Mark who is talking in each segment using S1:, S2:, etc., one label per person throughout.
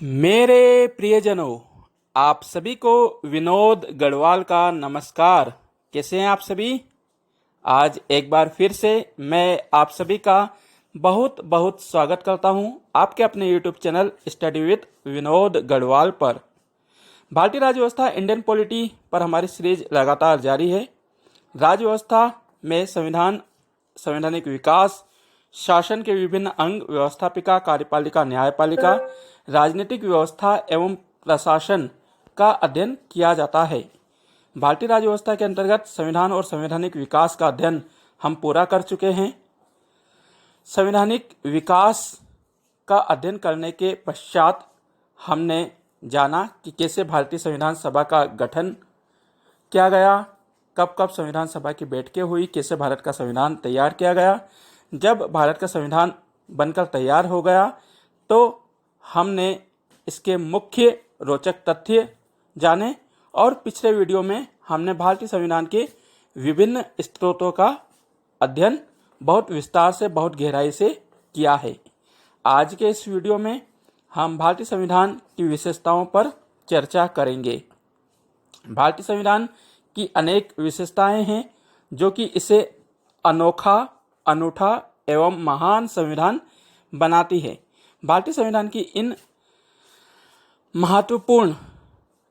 S1: मेरे प्रियजनों, आप सभी को विनोद गढ़वाल का नमस्कार। कैसे हैं आप सभी? आज एक बार फिर से मैं आप सभी का बहुत बहुत स्वागत करता हूं आपके अपने YouTube channel study with Vinod Garhwal पर। भारतीय राज्य व्यवस्था इंडियन पॉलिटी पर हमारी सीरीज लगातार जारी है। राज्य व्यवस्था में संवैधानिक विकास, शासन के विभिन्न अंग, व्यवस्थापिका, कार्यपालिका, न्यायपालिका, राजनीतिक व्यवस्था एवं प्रशासन का अध्ययन किया जाता है। भारतीय राज्य व्यवस्था के अंतर्गत संविधान और संवैधानिक विकास का अध्ययन हम पूरा कर चुके हैं। संवैधानिक विकास का अध्ययन करने के पश्चात हमने जाना कि कैसे भारतीय संविधान सभा का गठन किया गया, कब कब संविधान सभा की बैठकें हुई, कैसे भारत का संविधान तैयार किया गया। जब भारत का संविधान बनकर तैयार हो गया तो हमने इसके मुख्य रोचक तथ्य जाने और पिछले वीडियो में हमने भारतीय संविधान के विभिन्न स्रोतों का अध्ययन बहुत विस्तार से, बहुत गहराई से किया है। आज के इस वीडियो में हम भारतीय संविधान की विशेषताओं पर चर्चा करेंगे। भारतीय संविधान की अनेक विशेषताएं हैं जो कि इसे अनोखा, अनूठा एवं महान संविधान बनाती है। भारतीय संविधान की इन महत्वपूर्ण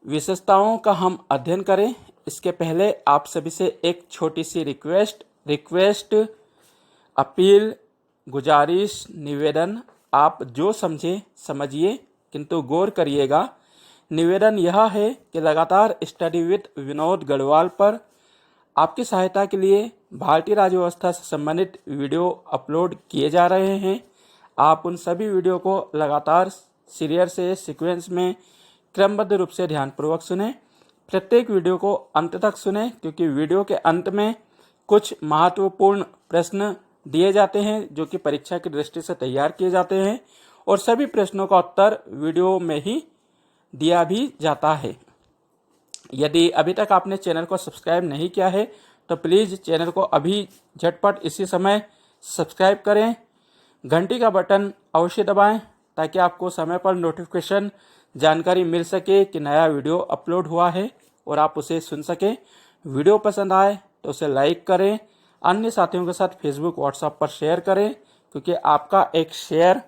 S1: विशेषताओं का हम अध्ययन करें इसके पहले आप सभी से एक छोटी सी रिक्वेस्ट, अपील, गुजारिश, निवेदन, आप जो समझिए किंतु गौर करिएगा। निवेदन यह है कि लगातार स्टडी विद विनोद गढ़वाल पर आपकी सहायता के लिए भारतीय राज्य व्यवस्था से संबंधित वीडियो अपलोड किए जा रहे हैं। आप उन सभी वीडियो को लगातार सीरियल से सीक्वेंस में क्रमबद्ध रूप से ध्यानपूर्वक सुनें। प्रत्येक वीडियो को अंत तक सुनें क्योंकि वीडियो के अंत में कुछ महत्वपूर्ण प्रश्न दिए जाते हैं जो कि परीक्षा की दृष्टि से तैयार किए जाते हैं और सभी प्रश्नों का उत्तर वीडियो में ही दिया भी जाता है। यदि अभी तक आपने चैनल को सब्सक्राइब नहीं किया है तो प्लीज़ चैनल को अभी झटपट इसी समय सब्सक्राइब करें। घंटी का बटन अवश्य दबाएं ताकि आपको समय पर नोटिफिकेशन जानकारी मिल सके कि नया वीडियो अपलोड हुआ है और आप उसे सुन सकें। वीडियो पसंद आए तो उसे लाइक करें, अन्य साथियों के साथ फेसबुक, व्हाट्सएप पर शेयर करें क्योंकि आपका एक शेयर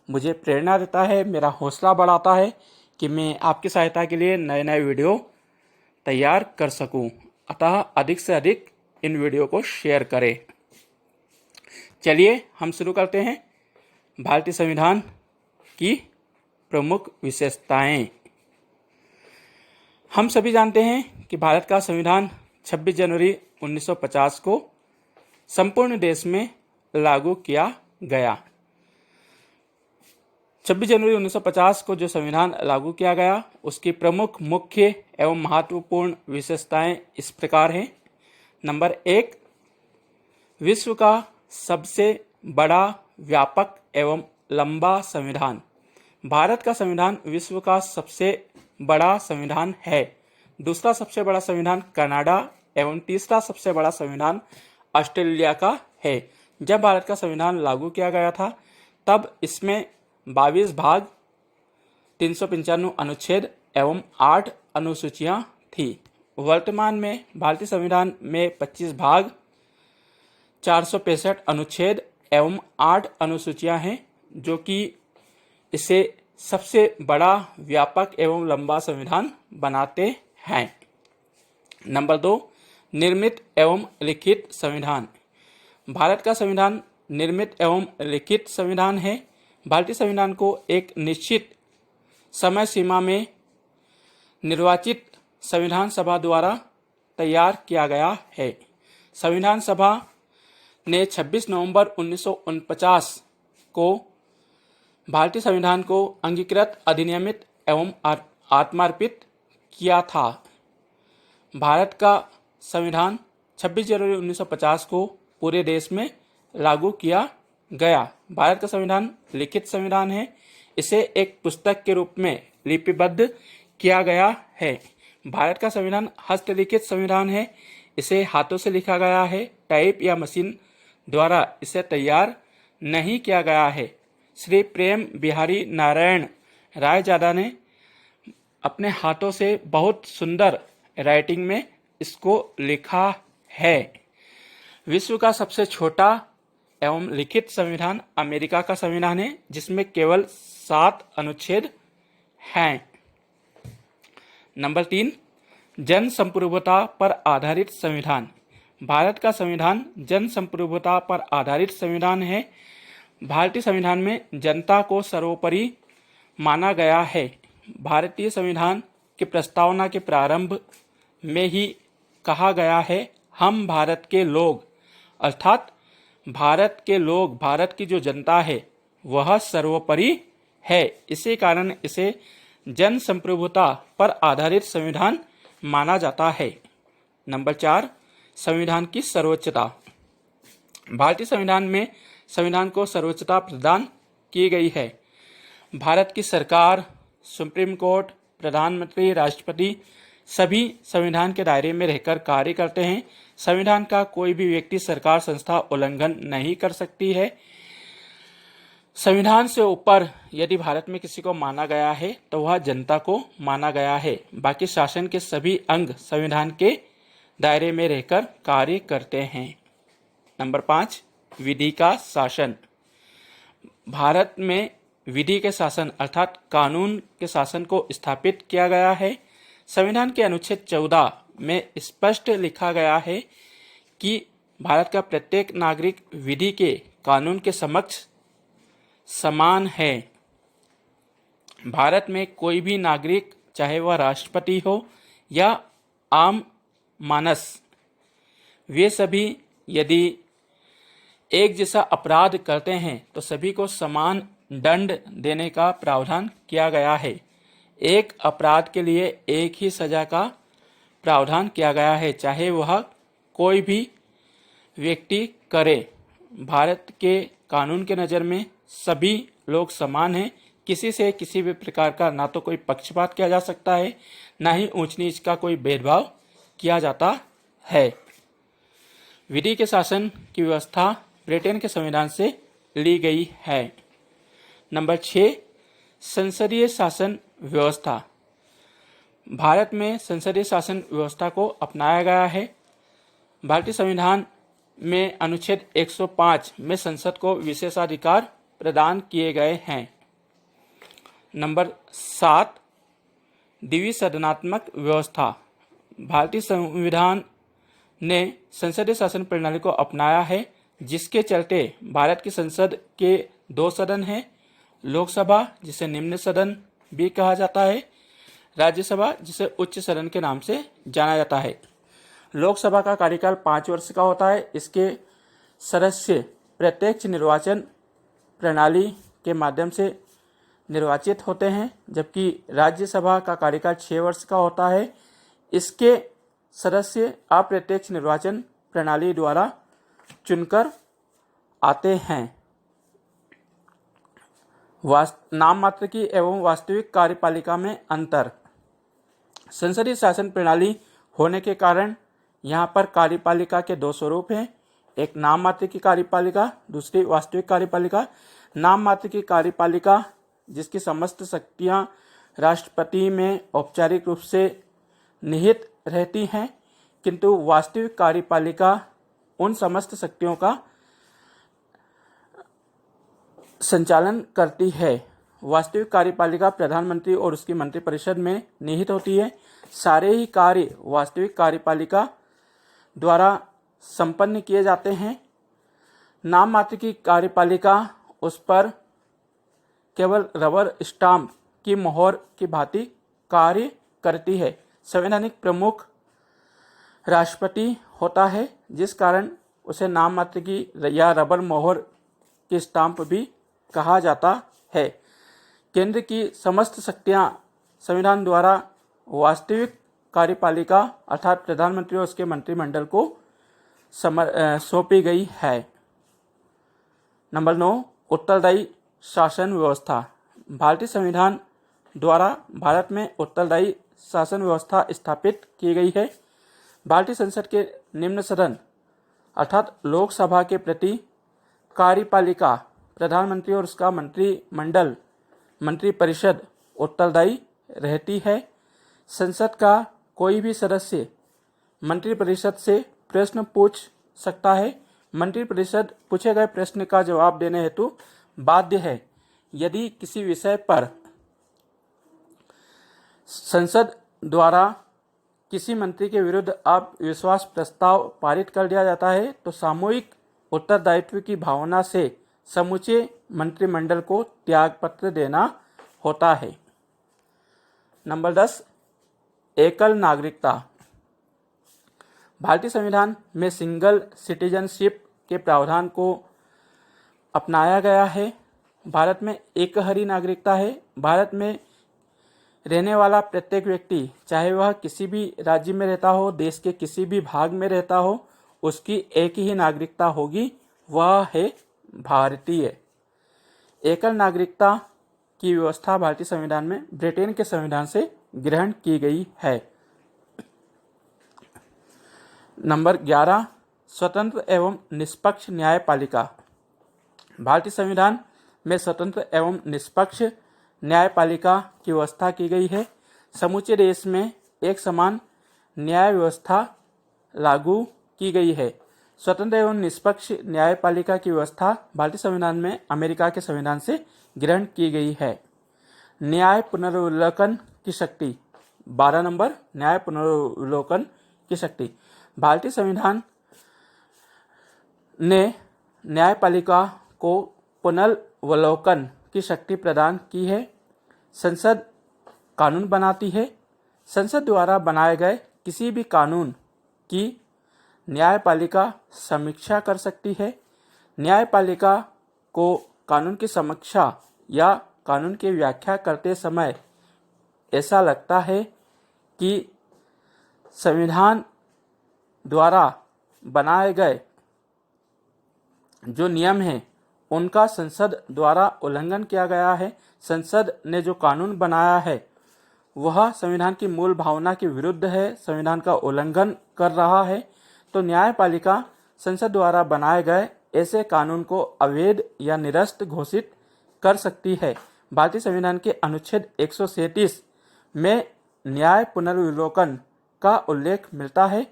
S1: मुझे प्रेरणा देता है, मेरा हौसला बढ़ाता है कि मैं आपकी सहायता के लिए नए नए वीडियो तैयार कर सकूं। अतः अधिक से अधिक इन वीडियो को शेयर करें। चलिए हम शुरू करते हैं भारतीय संविधान की प्रमुख विशेषताएं। हम सभी जानते हैं कि भारत का संविधान 26 जनवरी 1950 को संपूर्ण देश में लागू किया गया। 26 जनवरी 1950 को जो संविधान लागू किया गया उसकी प्रमुख, मुख्य एवं महत्वपूर्ण विशेषताएं इस प्रकार हैं। नंबर 1, विश्व का सबसे बड़ा, व्यापक एवं लंबा संविधान। भारत का संविधान विश्व का सबसे बड़ा संविधान है। दूसरा सबसे बड़ा संविधान कनाडा एवं तीसरा सबसे बड़ा संविधान ऑस्ट्रेलिया का है। जब भारत का संविधान लागू किया गया था तब इसमें 22 भाग, 395 अनुच्छेद एवं 8 अनुसूचियां थी। वर्तमान में भारतीय संविधान में 25 भाग, 465 अनुच्छेद एवं 8 अनुसूचियां हैं जो कि इसे सबसे बड़ा, व्यापक एवं लंबा संविधान बनाते हैं। नंबर 2, निर्मित एवं लिखित संविधान। भारत का संविधान निर्मित एवं लिखित संविधान है। भारतीय संविधान को एक निश्चित समय सीमा में निर्वाचित संविधान सभा द्वारा तैयार किया गया है। संविधान सभा ने 26 नवंबर 1949 को भारतीय संविधान को अंगीकृत, अधिनियमित एवं आत्मार्पित किया था। भारत का संविधान 26 जनवरी 1950 को पूरे देश में लागू किया गया। भारत का संविधान लिखित संविधान है। इसे एक पुस्तक के रूप में लिपिबद्ध किया गया है। भारत का संविधान हस्तलिखित संविधान है। इसे हाथों से लिखा गया है, टाइप या मशीन द्वारा इसे तैयार नहीं किया गया है। श्री प्रेम बिहारी नारायण रायजादा ने अपने हाथों से बहुत सुंदर राइटिंग में इसको लिखा है। विश्व का सबसे छोटा एवं लिखित संविधान अमेरिका का संविधान है, जिसमें केवल 7 अनुच्छेद हैं। नंबर 3, जन संप्रभुता पर आधारित संविधान। भारत का संविधान जन संप्रभुता पर आधारित संविधान है। भारतीय संविधान में जनता को सर्वोपरि माना गया है। भारतीय संविधान की प्रस्तावना के प्रारंभ में ही कहा गया है, हम भारत के लोग, अर्थात भारत के लोग, भारत की जो जनता है वह सर्वोपरि है। इसी कारण इसे जन संप्रभुता पर आधारित संविधान माना जाता है। नंबर 4, संविधान की सर्वोच्चता। भारतीय संविधान में संविधान को सर्वोच्चता प्रदान की गई है। भारत की सरकार, सुप्रीम कोर्ट, प्रधानमंत्री, राष्ट्रपति सभी संविधान के दायरे में रहकर कार्य करते हैं। संविधान का कोई भी व्यक्ति, सरकार, संस्था उल्लंघन नहीं कर सकती है। संविधान से ऊपर यदि भारत में किसी को माना गया है तो वह जनता को माना गया है। बाकी शासन के सभी अंग संविधान के दायरे में रहकर कार्य करते हैं। नंबर 5, विधि का शासन। भारत में विधि के शासन अर्थात कानून के शासन को स्थापित किया गया है। संविधान के अनुच्छेद 14 में स्पष्ट लिखा गया है कि भारत का प्रत्येक नागरिक विधि के कानून के समक्ष समान है। भारत में कोई भी नागरिक, चाहे वह राष्ट्रपति हो या आम मानस, वे सभी यदि एक जैसा अपराध करते हैं तो सभी को समान दंड देने का प्रावधान किया गया है। एक अपराध के लिए एक ही सजा का प्रावधान किया गया है, चाहे वह कोई भी व्यक्ति करे। भारत के कानून के नज़र में सभी लोग समान हैं। किसी से किसी भी प्रकार का ना तो कोई पक्षपात किया जा सकता है, ना ही ऊंच नीच का कोई भेदभाव किया जाता है। विधि के शासन की व्यवस्था ब्रिटेन के संविधान से ली गई है। नंबर 6, संसदीय शासन व्यवस्था। भारत में संसदीय शासन व्यवस्था को अपनाया गया है। भारतीय संविधान में अनुच्छेद 105 में संसद को विशेषाधिकार प्रदान किए गए हैं। नंबर 7, द्विसदनात्मक व्यवस्था। भारतीय संविधान ने संसदीय शासन प्रणाली को अपनाया है, जिसके चलते भारत की संसद के 2 सदन हैं। लोकसभा, जिसे निम्न सदन भी कहा जाता है, राज्यसभा, जिसे उच्च सदन के नाम से जाना जाता है। लोकसभा का कार्यकाल 5 वर्ष का होता है। इसके सदस्य प्रत्यक्ष निर्वाचन प्रणाली के माध्यम से निर्वाचित होते हैं, जबकि राज्यसभा का कार्यकाल 6 वर्ष का होता है। इसके सदस्य अप्रत्यक्ष निर्वाचन प्रणाली द्वारा चुनकर आते हैं। नाम मात्र की एवं वास्तविक कार्यपालिका में अंतर। संसदीय शासन प्रणाली होने के कारण यहाँ पर कार्यपालिका के 2 स्वरूप हैं, एक नाम मात्र की कार्यपालिका, दूसरी वास्तविक कार्यपालिका। नाम मात्र की कार्यपालिका जिसकी समस्त शक्तियाँ राष्ट्रपति में औपचारिक रूप से निहित रहती हैं, किंतु वास्तविक कार्यपालिका उन समस्त शक्तियों का संचालन करती है। वास्तविक कार्यपालिका प्रधानमंत्री और उसकी मंत्रिपरिषद में निहित होती है। सारे ही कार्य वास्तविक कार्यपालिका द्वारा संपन्न किए जाते हैं। नाम मात्र की कार्यपालिका उस पर केवल रबर स्टाम्प की मोहर की भांति कार्य करती है। संवैधानिक प्रमुख राष्ट्रपति होता है, जिस कारण उसे नाम मात्र की या रबर मोहर की स्टाम्प भी कहा जाता है। केंद्र की समस्त शक्तियां संविधान द्वारा वास्तविक कार्यपालिका अर्थात प्रधानमंत्री और उसके मंत्रिमंडल को सौंपी गई है। नंबर 9, उत्तरदायी शासन व्यवस्था। भारतीय संविधान द्वारा भारत में उत्तरदायी शासन व्यवस्था स्थापित की गई है। भारतीय संसद के निम्न सदन अर्थात लोकसभा के प्रति कार्यपालिका प्रधानमंत्री और उसका मंत्रिमंडल, मंत्रिपरिषद उत्तरदायी रहती है। संसद का कोई भी सदस्य मंत्रिपरिषद से प्रश्न पूछ सकता है। मंत्रिपरिषद पूछे गए प्रश्न का जवाब देने हेतु बाध्य है। यदि किसी विषय पर संसद द्वारा किसी मंत्री के विरुद्ध अविश्वास प्रस्ताव पारित कर दिया जाता है तो सामूहिक उत्तरदायित्व की भावना से समूचे मंत्रिमंडल को त्यागपत्र देना होता है। नंबर 10, एकल नागरिकता। भारतीय संविधान में सिंगल सिटीजनशिप के प्रावधान को अपनाया गया है। भारत में एकहरी नागरिकता है। भारत में रहने वाला प्रत्येक व्यक्ति, चाहे वह किसी भी राज्य में रहता हो, देश के किसी भी भाग में रहता हो, उसकी एक ही नागरिकता होगी, वह है भारतीय। एकल नागरिकता की व्यवस्था भारतीय संविधान में ब्रिटेन के संविधान से ग्रहण की गई है। नंबर 11, स्वतंत्र एवं निष्पक्ष न्यायपालिका। भारतीय संविधान में स्वतंत्र एवं निष्पक्ष न्यायपालिका की व्यवस्था की गई है। समूचे देश में एक समान न्याय व्यवस्था लागू की गई है। स्वतंत्र एवं निष्पक्ष न्यायपालिका की व्यवस्था भारतीय संविधान में अमेरिका के संविधान से ग्रहण की गई है। न्याय पुनर्विलोकन की शक्ति। 12 नंबर, न्याय पुनर्विलोकन की शक्ति। भारतीय संविधान ने न्यायपालिका को पुनर्विलोकन की शक्ति प्रदान की है। संसद कानून बनाती है। संसद द्वारा बनाए गए किसी भी कानून की न्यायपालिका समीक्षा कर सकती है। न्यायपालिका को कानून की समीक्षा या कानून की व्याख्या करते समय ऐसा लगता है कि संविधान द्वारा बनाए गए जो नियम हैं उनका संसद द्वारा उल्लंघन किया गया है, संसद ने जो कानून बनाया है वह संविधान की मूल भावना के विरुद्ध है, संविधान का उल्लंघन कर रहा है, तो न्यायपालिका संसद द्वारा बनाए गए ऐसे कानून को अवैध या निरस्त घोषित कर सकती है। भारतीय संविधान के अनुच्छेद 137 में न्याय पुनर्विलोकन का उल्लेख मिलता है।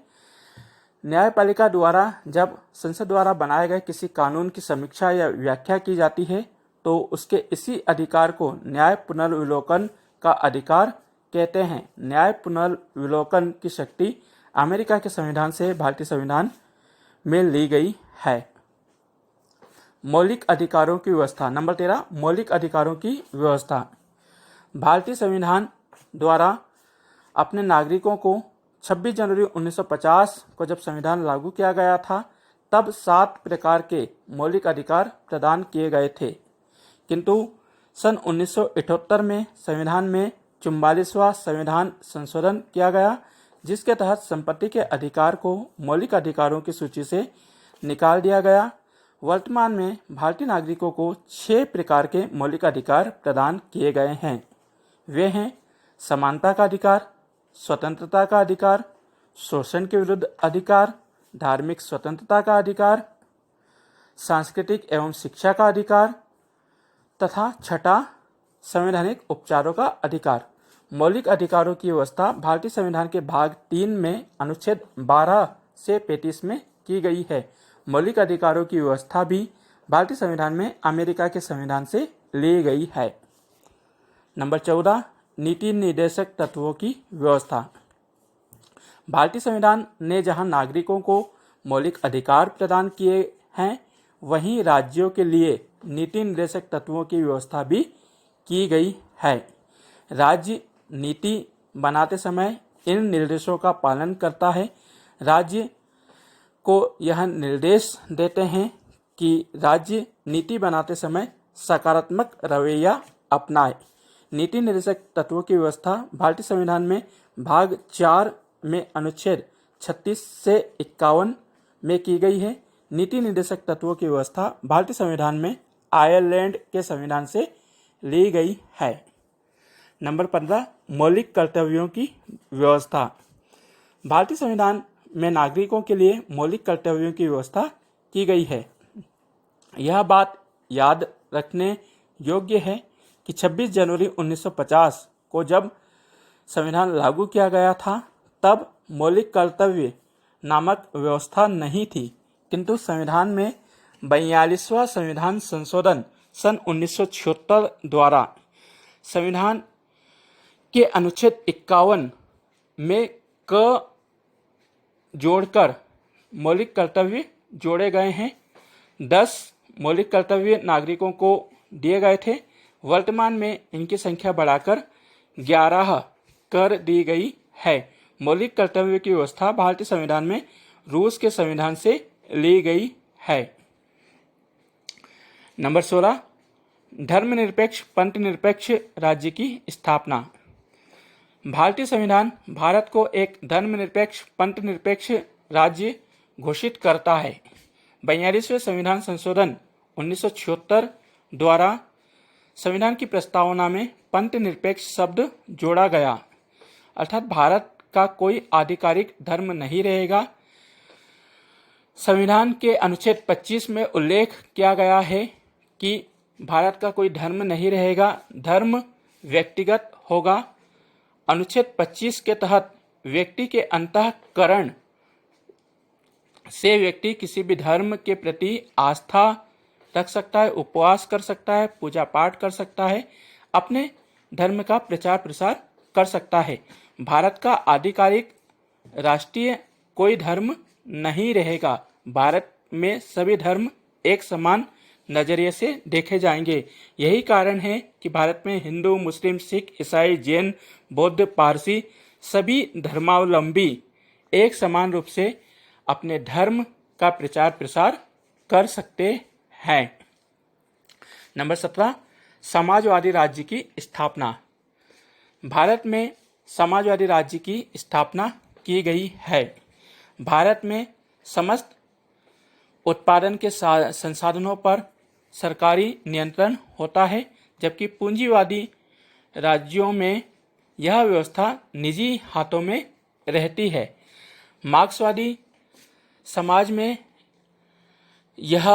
S1: न्यायपालिका द्वारा जब संसद द्वारा बनाए गए किसी कानून की समीक्षा या व्याख्या की जाती है तो उसके इसी अधिकार को न्याय पुनर्विलोकन का अधिकार कहते हैं। न्याय पुनर्विलोकन की शक्ति अमेरिका के संविधान से भारतीय संविधान में ली गई है। मौलिक अधिकारों की व्यवस्था। नंबर 13, मौलिक अधिकारों की व्यवस्था। भारतीय संविधान द्वारा अपने नागरिकों को 26 जनवरी 1950 को जब संविधान लागू किया गया था तब 7 प्रकार के मौलिक अधिकार प्रदान किए गए थे, किंतु सन 1978 में संविधान में 44वां संविधान संशोधन किया गया जिसके तहत संपत्ति के अधिकार को मौलिक अधिकारों की सूची से निकाल दिया गया। वर्तमान में भारतीय नागरिकों को 6 प्रकार के मौलिक अधिकार प्रदान किए गए हैं। वे हैं समानता का अधिकार, स्वतंत्रता का अधिकार, शोषण के विरुद्ध अधिकार, धार्मिक स्वतंत्रता का अधिकार, सांस्कृतिक एवं शिक्षा का अधिकार तथा छठा संवैधानिक उपचारों का अधिकार। मौलिक अधिकारों की व्यवस्था भारतीय संविधान के भाग 3 में अनुच्छेद 12 से 35 में की गई है। मौलिक अधिकारों की व्यवस्था भी भारतीय संविधान में अमेरिका के संविधान से ली गई है। नंबर 14, नीति निर्देशक तत्वों की व्यवस्था। भारतीय संविधान ने जहां नागरिकों को मौलिक अधिकार प्रदान किए हैं वहीं राज्यों के लिए नीति निर्देशक तत्वों की व्यवस्था भी की गई है। राज्य नीति बनाते समय इन निर्देशों का पालन करता है। राज्य को यह निर्देश देते हैं कि राज्य नीति बनाते समय सकारात्मक रवैया अपनाए। नीति निर्देशक तत्वों की व्यवस्था भारतीय संविधान में भाग 4 में अनुच्छेद 36 से 51 में की गई है। नीति निर्देशक तत्वों की व्यवस्था भारतीय संविधान में आयरलैंड के संविधान से ली गई है। नंबर 15, मौलिक कर्तव्यों की व्यवस्था। भारतीय संविधान में नागरिकों के लिए मौलिक कर्तव्यों की व्यवस्था की गई है। यह बात याद रखने योग्य है कि 26 जनवरी 1950 को जब संविधान लागू किया गया था तब मौलिक कर्तव्य नामक व्यवस्था नहीं थी, किंतु संविधान में 42वां संविधान संशोधन सन 1976 द्वारा संविधान के अनुच्छेद 51 में क जोड़कर मौलिक कर्तव्य जोड़े गए हैं। 10 मौलिक कर्तव्य नागरिकों को दिए गए थे। वर्तमान में इनकी संख्या बढ़ाकर 11 कर दी गई है। मौलिक कर्तव्य की व्यवस्था भारतीय संविधान में रूस के संविधान से ली गई है। नंबर 16, धर्मनिरपेक्ष पंथ निरपेक्ष राज्य की स्थापना। भारतीय संविधान भारत को एक धर्मनिरपेक्ष पंथ निरपेक्ष राज्य घोषित करता है। 42वें संविधान संशोधन 1976 द्वारा संविधान की प्रस्तावना में पंथ निरपेक्ष शब्द जोड़ा गया, अर्थात भारत का कोई आधिकारिक धर्म नहीं रहेगा। संविधान के अनुच्छेद 25 में उल्लेख किया गया है कि भारत का कोई धर्म नहीं रहेगा, धर्म व्यक्तिगत होगा। अनुच्छेद 25 के तहत व्यक्ति के अंतःकरण से व्यक्ति किसी भी धर्म के प्रति आस्था रख सकता है, उपवास कर सकता है, पूजा पाठ कर सकता है, अपने धर्म का प्रचार प्रसार कर सकता है। भारत का आधिकारिक राष्ट्रीय कोई धर्म नहीं रहेगा। भारत में सभी धर्म एक समान नजरिए से देखे जाएंगे। यही कारण है कि भारत में हिंदू, मुस्लिम, सिख, ईसाई, जैन, बौद्ध, पारसी सभी धर्मावलंबी एक समान रूप से अपने धर्म का प्रचार प्रसार कर सकते हैं। नंबर 17, समाजवादी राज्य की स्थापना। भारत में समाजवादी राज्य की स्थापना की गई है। भारत में समस्त उत्पादन के संसाधनों पर सरकारी नियंत्रण होता है, जबकि पूंजीवादी राज्यों में यह व्यवस्था निजी हाथों में रहती है। मार्क्सवादी समाज में यह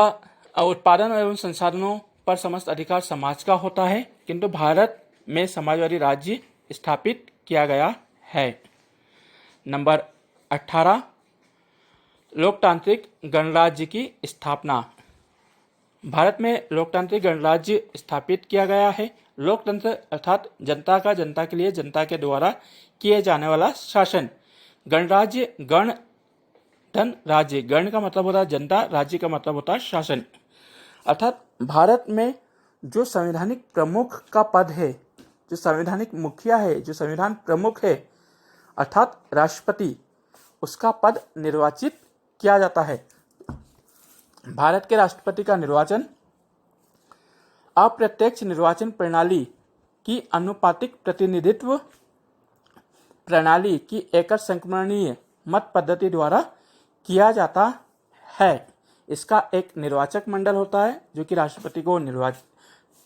S1: उत्पादन एवं संसाधनों पर समस्त अधिकार समाज का होता है, किंतु भारत में समाजवादी राज्य स्थापित किया गया है। नंबर 18, लोकतांत्रिक गणराज्य की स्थापना। भारत में लोकतांत्रिक गणराज्य स्थापित किया गया है। लोकतंत्र अर्थात जनता का जनता के लिए जनता के द्वारा किए जाने वाला शासन। गणराज्य, गण धन राज्य, गण का मतलब होता है जनता, राज्य का मतलब होता है शासन। अर्थात भारत में जो संवैधानिक प्रमुख का पद है, जो संवैधानिक मुखिया है, जो संविधान प्रमुख है अर्थात राष्ट्रपति, उसका पद निर्वाचित किया जाता है। भारत के राष्ट्रपति का निर्वाचन अप्रत्यक्ष निर्वाचन प्रणाली की अनुपातिक प्रतिनिधित्व प्रणाली की एकल संक्रमणीय मत पद्धति द्वारा किया जाता है। इसका एक निर्वाचक मंडल होता है जो कि राष्ट्रपति को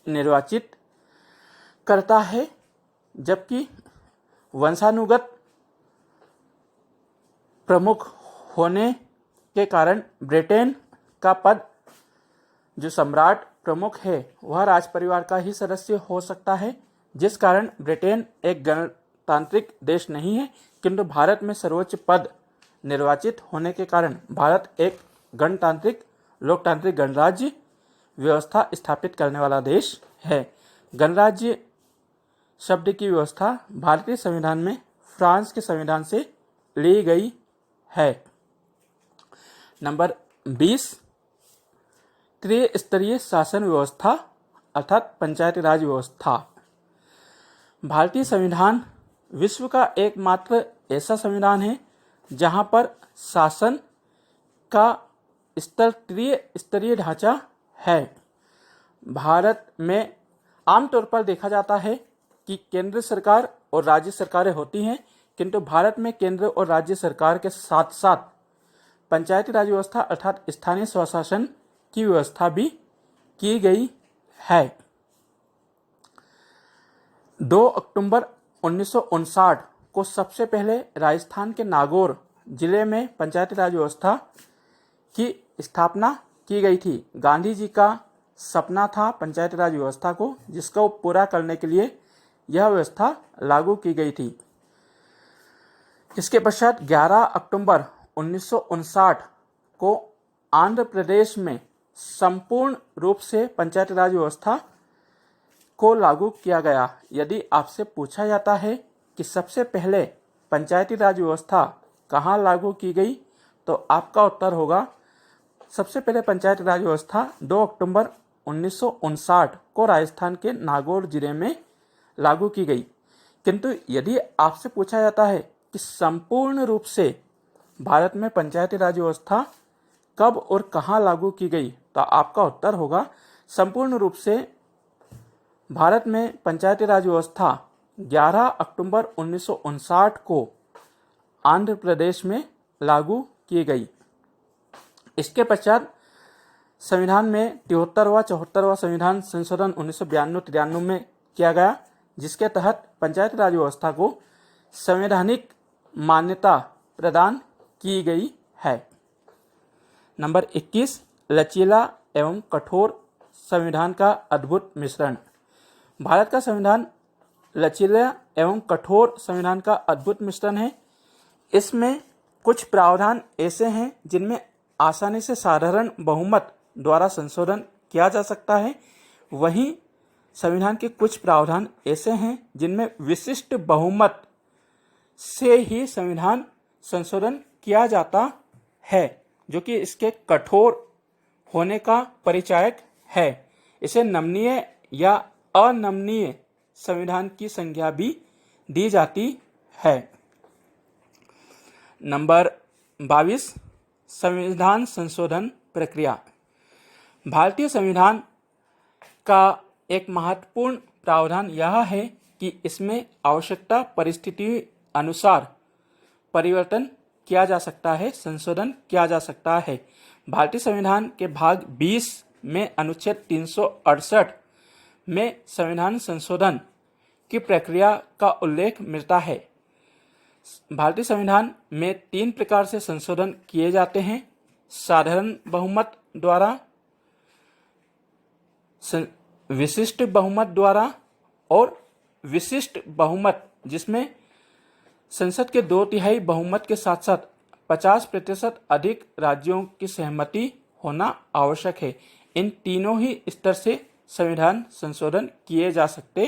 S1: निर्वाचित करता है, जबकि वंशानुगत प्रमुख होने के कारण ब्रिटेन का पद जो सम्राट प्रमुख है वह राज परिवार का ही सदस्य हो सकता है, जिस कारण ब्रिटेन एक गणतांत्रिक देश नहीं है, किंतु भारत में सर्वोच्च पद निर्वाचित होने के कारण भारत एक गणतांत्रिक लोकतांत्रिक गणराज्य व्यवस्था स्थापित करने वाला देश है। गणराज्य शब्द की व्यवस्था भारतीय संविधान में फ्रांस के संविधान से ली गई है। नंबर 20, त्रिस्तरीय शासन व्यवस्था अर्थात पंचायती राज व्यवस्था। भारतीय संविधान विश्व का एकमात्र ऐसा संविधान है जहां पर शासन का स्तर त्रिस्तरीय ढांचा है। भारत में आमतौर पर देखा जाता है कि केंद्र सरकार और राज्य सरकारें होती हैं, किंतु भारत में केंद्र और राज्य सरकार के साथ साथ पंचायती राज व्यवस्था अर्थात स्थानीय स्वशासन की व्यवस्था भी की गई है। 2 अक्टूबर 1959 को सबसे पहले राजस्थान के नागौर जिले में पंचायती राज व्यवस्था की स्थापना की गई थी। गांधी जी का सपना था पंचायती राज व्यवस्था को, जिसको पूरा करने के लिए यह व्यवस्था लागू की गई थी। इसके पश्चात 11 अक्टूबर 1959 को आंध्र प्रदेश में संपूर्ण रूप से पंचायती राज व्यवस्था को लागू किया गया। यदि आपसे पूछा जाता है कि सबसे पहले पंचायती राज व्यवस्था कहाँ लागू की गई, तो आपका उत्तर होगा सबसे पहले पंचायती राज व्यवस्था 2 अक्टूबर 1959 को राजस्थान के नागौर जिले में लागू की गई। किंतु यदि आपसे पूछा जाता है कि संपूर्ण रूप से भारत में पंचायती राज व्यवस्था कब और कहाँ लागू की गई, तो आपका उत्तर होगा संपूर्ण रूप से भारत में पंचायती राज व्यवस्था 11 अक्टूबर 1959 को आंध्र प्रदेश में लागू की गई। इसके पश्चात संविधान में 73वां 74वां संविधान संशोधन 1992-93 में किया गया, जिसके तहत पंचायती राज व्यवस्था को संवैधानिक मान्यता प्रदान की गई है। नंबर 21, लचीला एवं कठोर संविधान का अद्भुत मिश्रण। भारत का संविधान लचीला एवं कठोर संविधान का अद्भुत मिश्रण है। इसमें कुछ प्रावधान ऐसे हैं जिनमें आसानी से साधारण बहुमत द्वारा संशोधन किया जा सकता है। वहीं संविधान के कुछ प्रावधान ऐसे हैं जिनमें विशिष्ट बहुमत से ही संविधान संशोधन किया जाता है, जो कि इसके कठोर होने का परिचायक है। इसे नमनीय या अनमनीय संविधान की संज्ञा भी दी जाती है। नंबर 22, संविधान संशोधन प्रक्रिया। भारतीय संविधान का एक महत्वपूर्ण प्रावधान यह है कि इसमें आवश्यकता परिस्थिति अनुसार परिवर्तन किया जा सकता है, संशोधन किया जा सकता है। भारतीय संविधान के भाग 20 में अनुच्छेद 368 में संविधान संशोधन की प्रक्रिया का उल्लेख मिलता है। भारतीय संविधान में 3 प्रकार से संशोधन किए जाते हैं: साधारण बहुमत द्वारा, विशिष्ट बहुमत द्वारा और विशिष्ट बहुमत, जिसमें संसद के 2/3 बहुमत के साथ साथ 50% अधिक राज्यों की सहमति होना आवश्यक है। इन तीनों ही स्तर से संविधान संशोधन किए जा सकते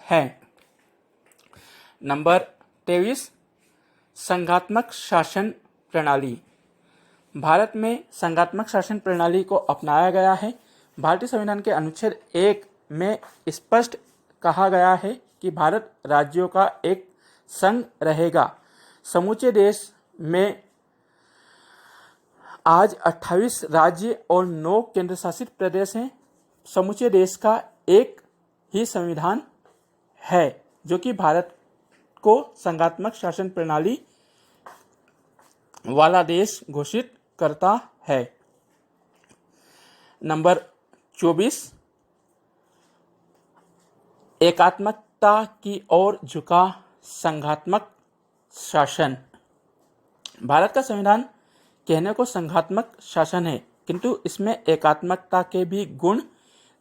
S1: हैं। नंबर 23, संघात्मक शासन प्रणाली। भारत में संघात्मक शासन प्रणाली को अपनाया गया है। भारतीय संविधान के अनुच्छेद 1 में स्पष्ट कहा गया है कि भारत राज्यों का एक संघ रहेगा। समूचे देश में आज 28 राज्य और 9 केंद्र शासित प्रदेश हैं। समूचे देश का एक ही संविधान है, जो कि भारत को संघात्मक शासन प्रणाली वाला देश घोषित करता है। नंबर 24, एकात्मकता की ओर झुका संघात्मक शासन। भारत का संविधान कहने को संघात्मक शासन है, किंतु इसमें एकात्मकता के भी गुण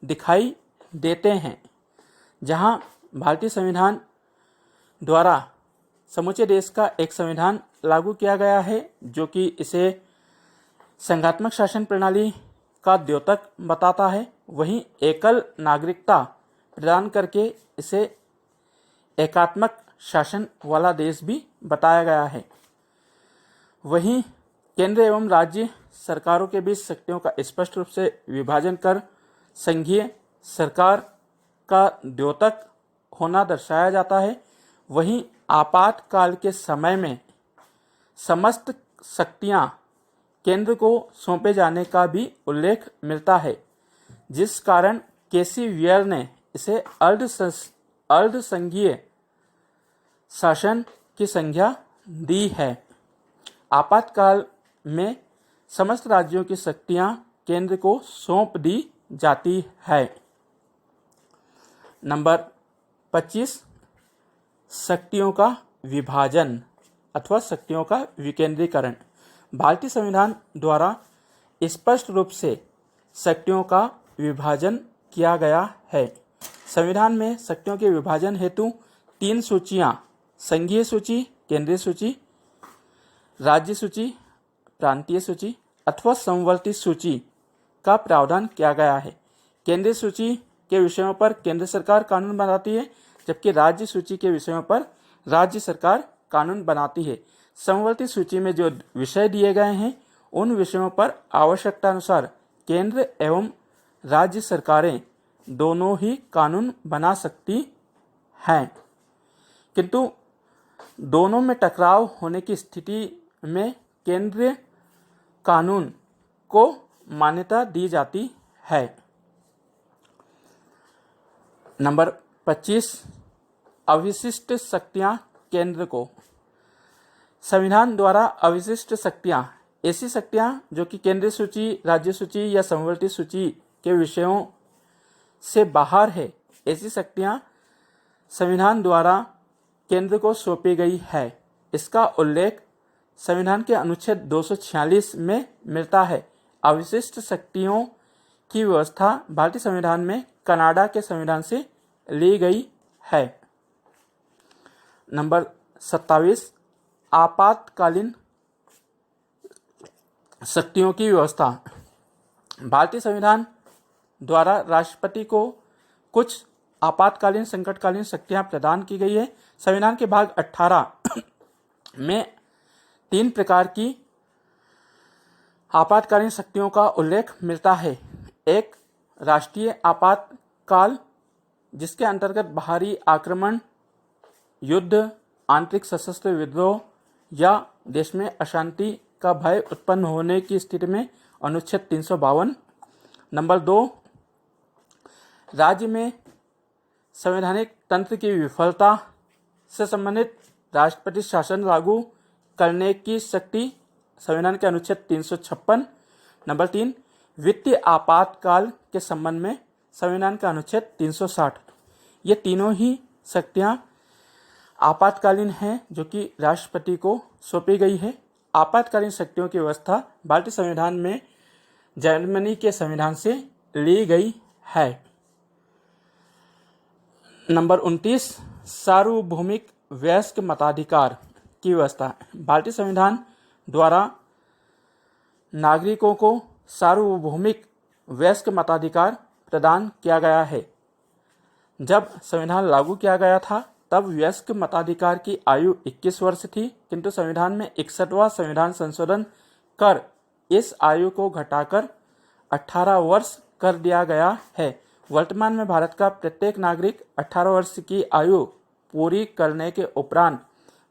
S1: दिखाई देते हैं। जहां भारतीय संविधान द्वारा समूचे देश का एक संविधान लागू किया गया है, जो कि इसे संघात्मक शासन प्रणाली का द्योतक बताता है, वहीं एकल नागरिकता प्रदान करके इसे एकात्मक शासन वाला देश भी बताया गया है। वहीं केंद्र एवं राज्य सरकारों के बीच शक्तियों का स्पष्ट रूप से विभाजन कर संघीय सरकार का द्योतक होना दर्शाया जाता है। वहीं आपातकाल के समय में समस्त शक्तियां केंद्र को सौंपे जाने का भी उल्लेख मिलता है, जिस कारण केसी वियर ने इसे अर्ध संघीय शासन की संज्ञा दी है। आपातकाल में समस्त राज्यों की शक्तियां केंद्र को सौंप दी जाती है। नंबर 25, शक्तियों का विभाजन अथवा शक्तियों का विकेंद्रीकरण। भारतीय संविधान द्वारा स्पष्ट रूप से शक्तियों का विभाजन किया गया है। संविधान में शक्तियों के विभाजन हेतु 3 सूचियां, संघीय सूची, केंद्रीय सूची, राज्य सूची, प्रांतीय सूची अथवा समवर्ती सूची का प्रावधान किया गया है। केंद्रीय सूची के विषयों पर केंद्र सरकार कानून बनाती है, जबकि राज्य सूची के विषयों पर राज्य सरकार कानून बनाती है। समवर्ती सूची में जो विषय दिए गए हैं उन विषयों पर आवश्यकता अनुसार केंद्र एवं राज्य सरकारें दोनों ही कानून बना सकती हैं, किंतु दोनों में टकराव होने की स्थिति में केंद्रीय कानून को मान्यता दी जाती है। नंबर 25, अविशिष्ट शक्तियां केंद्र को। संविधान द्वारा अविशिष्ट शक्तियां ऐसी शक्तियां जो कि केंद्रीय सूची, राज्य सूची या समवर्ती सूची के विषयों से बाहर है, ऐसी शक्तियां संविधान द्वारा केंद्र को सौंपी गई है। इसका उल्लेख संविधान के अनुच्छेद 246 में मिलता है। अविशिष्ट शक्तियों की व्यवस्था भारतीय संविधान में कनाडा के संविधान से ली गई है। नंबर 27, आपातकालीन शक्तियों की व्यवस्था। भारतीय संविधान द्वारा राष्ट्रपति को कुछ आपातकालीन संकटकालीन शक्तियां प्रदान की गई है। संविधान के भाग 18 में 3 प्रकार की आपातकालीन शक्तियों का उल्लेख मिलता है। एक, राष्ट्रीय आपातकाल, जिसके अंतर्गत बाहरी आक्रमण, युद्ध, आंतरिक सशस्त्र विद्रोह या देश में अशांति का भय उत्पन्न होने की स्थिति में अनुच्छेद 352। नंबर 2, राज्य में संवैधानिक तंत्र की विफलता से संबंधित राष्ट्रपति शासन लागू करने की शक्ति, संविधान के अनुच्छेद 356। नंबर 3, वित्तीय आपातकाल के संबंध में संविधान का अनुच्छेद 360। ये तीनों ही शक्तियां आपातकालीन हैं जो कि राष्ट्रपति को सौंपी गई है। आपातकालीन शक्तियों की व्यवस्था भारतीय संविधान में जर्मनी के संविधान से ली गई है। नंबर 29, सार्वभौमिक वयस्क मताधिकार की व्यवस्था। भारतीय संविधान द्वारा नागरिकों को सार्वभौमिक वयस्क मताधिकार प्रदान किया गया है। जब संविधान लागू किया गया था तब वयस्क मताधिकार की आयु 21 वर्ष थी, किंतु संविधान में 61वां संविधान संशोधन कर इस आयु को घटाकर 18 वर्ष कर दिया गया है। वर्तमान में भारत का प्रत्येक नागरिक 18 वर्ष की आयु पूरी करने के उपरांत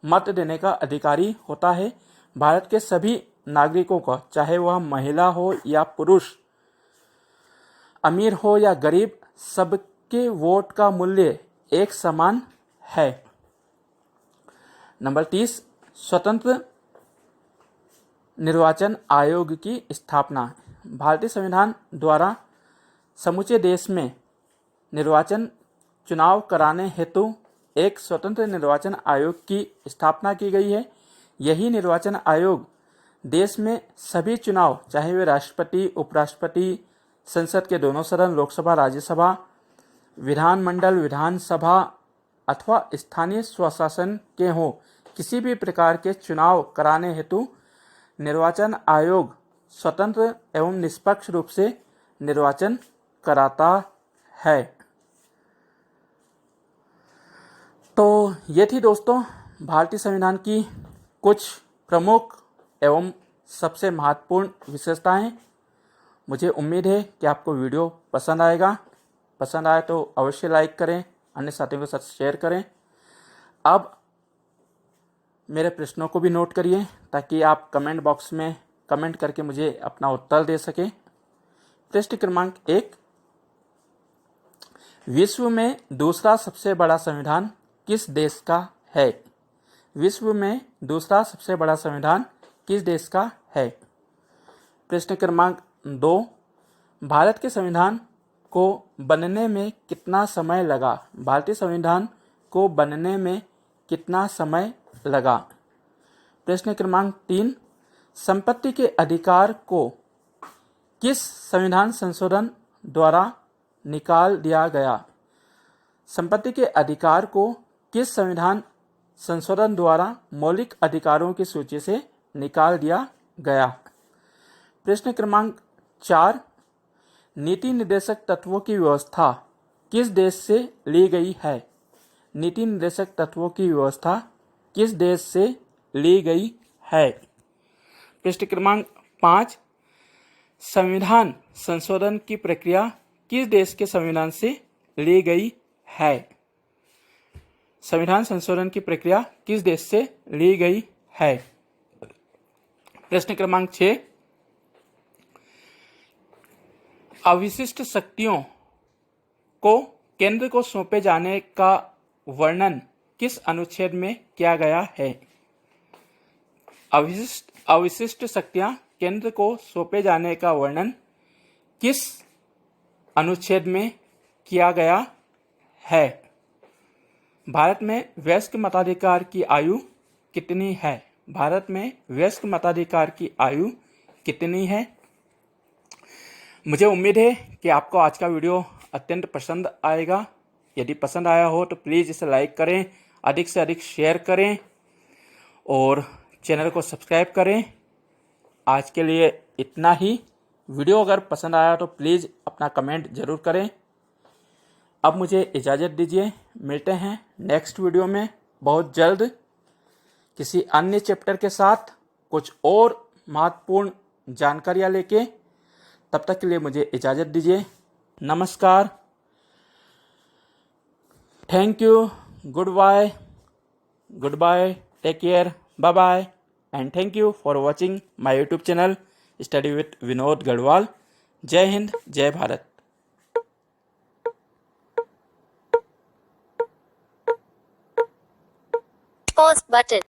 S1: मत देने का अधिकारी होता है। भारत के सभी नागरिकों को, चाहे वह महिला हो या पुरुष, अमीर हो या गरीब, सबके वोट का मूल्य एक समान है। नंबर 30, स्वतंत्र निर्वाचन आयोग की स्थापना। भारतीय संविधान द्वारा समूचे देश में निर्वाचन चुनाव कराने हेतु एक स्वतंत्र निर्वाचन आयोग की स्थापना की गई है। यही निर्वाचन आयोग देश में सभी चुनाव, चाहे वे राष्ट्रपति, उपराष्ट्रपति, संसद के दोनों सदन, लोकसभा, राज्यसभा, विधानमंडल, विधानसभा अथवा स्थानीय स्वशासन के हों, किसी भी प्रकार के चुनाव कराने हेतु निर्वाचन आयोग स्वतंत्र एवं निष्पक्ष रूप से निर्वाचन कराता है। तो ये थी दोस्तों भारतीय संविधान की कुछ प्रमुख एवं सबसे महत्वपूर्ण विशेषताएं। मुझे उम्मीद है कि आपको वीडियो पसंद आएगा। पसंद आए तो अवश्य लाइक करें, अन्य साथियों के साथ शेयर करें। अब मेरे प्रश्नों को भी नोट करिए ताकि आप कमेंट बॉक्स में कमेंट करके मुझे अपना उत्तर दे सकें। प्रश्न क्रमांक 1, विश्व में दूसरा सबसे बड़ा संविधान किस देश का है? विश्व में दूसरा सबसे बड़ा संविधान किस देश का है? प्रश्न क्रमांक 2, भारत के संविधान को बनने में कितना समय लगा? भारतीय संविधान को बनने में कितना समय लगा? प्रश्न क्रमांक 3, संपत्ति के अधिकार को किस संविधान संशोधन द्वारा निकाल दिया गया। संपत्ति के अधिकार को किस संविधान संशोधन द्वारा मौलिक अधिकारों की सूची से निकाल दिया गया? प्रश्न क्रमांक 4, नीति निर्देशक तत्वों की व्यवस्था किस देश से ली गई है? नीति निर्देशक तत्वों की व्यवस्था किस देश से ली गई है? प्रश्न क्रमांक 5, संविधान संशोधन की प्रक्रिया किस देश के संविधान से ली गई है? संविधान संशोधन की प्रक्रिया किस देश से ली गई है? प्रश्न क्रमांक 6, अविशिष्ट शक्तियों को केंद्र को सौंपे जाने का वर्णन किस अनुच्छेद में किया गया है? अविशिष्ट शक्तियां केंद्र को सौंपे जाने का वर्णन किस अनुच्छेद में किया गया है? भारत में वयस्क मताधिकार की आयु कितनी है? भारत में वयस्क मताधिकार की आयु कितनी है? मुझे उम्मीद है कि आपको आज का वीडियो अत्यंत पसंद आएगा। यदि पसंद आया हो तो प्लीज़ इसे लाइक करें, अधिक से अधिक शेयर करें और चैनल को सब्सक्राइब करें। आज के लिए इतना ही। वीडियो अगर पसंद आया तो प्लीज़ अपना कमेंट ज़रूर करें। अब मुझे इजाज़त दीजिए, मिलते हैं नेक्स्ट वीडियो में बहुत जल्द किसी अन्य चैप्टर के साथ कुछ और महत्वपूर्ण जानकारियाँ लेके। तब तक के लिए मुझे इजाज़त दीजिए। नमस्कार, thank you, good bye, take care, bye bye, and thank you for watching my YouTube channel study with Vinod Garhwal. जय हिंद, जय भारत।
S2: Pause button.